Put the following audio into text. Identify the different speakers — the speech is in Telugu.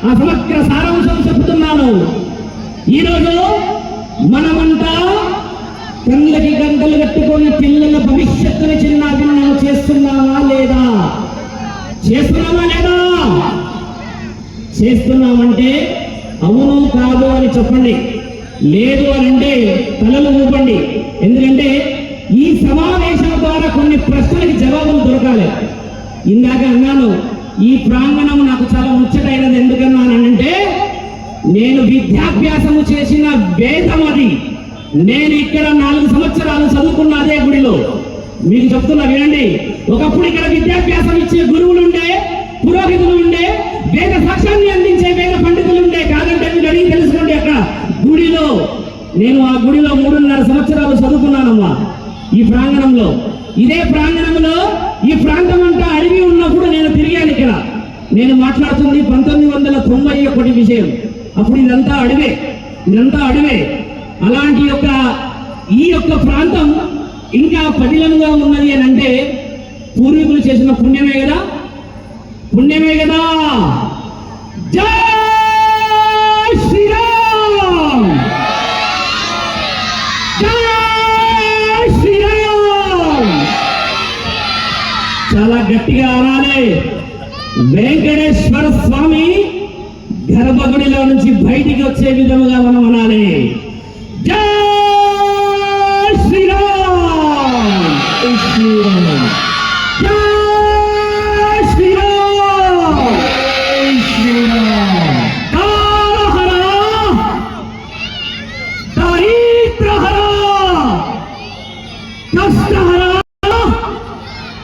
Speaker 1: ఆ సమగ్ర సారాంశం చెబుతున్నాను. ఈరోజు మనమంతా కళ్ళకి గంటలు కట్టుకొని పిల్లల భవిష్యత్తుని చిన్న భిన్నం చేస్తున్నామా లేదా? చేస్తున్నామంటే అవును కాదు అని చెప్పండి, లేదు అని అంటే తలలు ఊపండి. ఎందుకంటే ఈ సమావేశం ద్వారా కొన్ని ప్రశ్నలకి జవాబులు దొరకాలి. ఇందాక అన్నాను, ఈ ప్రాంగణం నాకు చాలా ముచ్చటైనది. ఎందుకన్నానంటే నేను విద్యాభ్యాసము చేసిన వేదం అది. నేను ఇక్కడ 4 సంవత్సరాలు చదువుకున్న అదే గుడిలో. మీకు చెప్తున్నా వినండి. ఒకప్పుడు ఇక్కడ విద్యాభ్యాసం ఇచ్చే గురువులు ఉండే, పురోహితులు ఉండే, వేద సాక్ష్యాన్ని అందించే వేద పండితులు ఉండే. కాదంటే మీరు అడిగి తెలుసుకోండి. అక్కడ గుడిలో నేను ఆ గుడిలో 3.5 సంవత్సరాలు చదువుకున్నానమ్మా. ఈ ప్రాంగణంలో, ఇదే ప్రాంగణంలో ఈ ప్రాంతం అంతా అడవి ఉన్నప్పుడు నేను తిరిగాను. ఇక్కడ నేను మాట్లాడుతుంది 1991 విషయం. అప్పుడు ఇదంతా అడవే. అలాంటి ఈ యొక్క ప్రాంతం ఇంకా పదిలంగా ఉన్నది అని అంటే పూర్వీకులు చేసిన పుణ్యమే కదా. జై శ్రీరామ్, జై శ్రీరామ్. చాలా గట్టిగా అనాలి. వెంకటేశ్వర స్వామి గర్భగుడిలో నుంచి బయటికి వచ్చే విధముగా మనం అనాలి. జై శ్రీరామ్.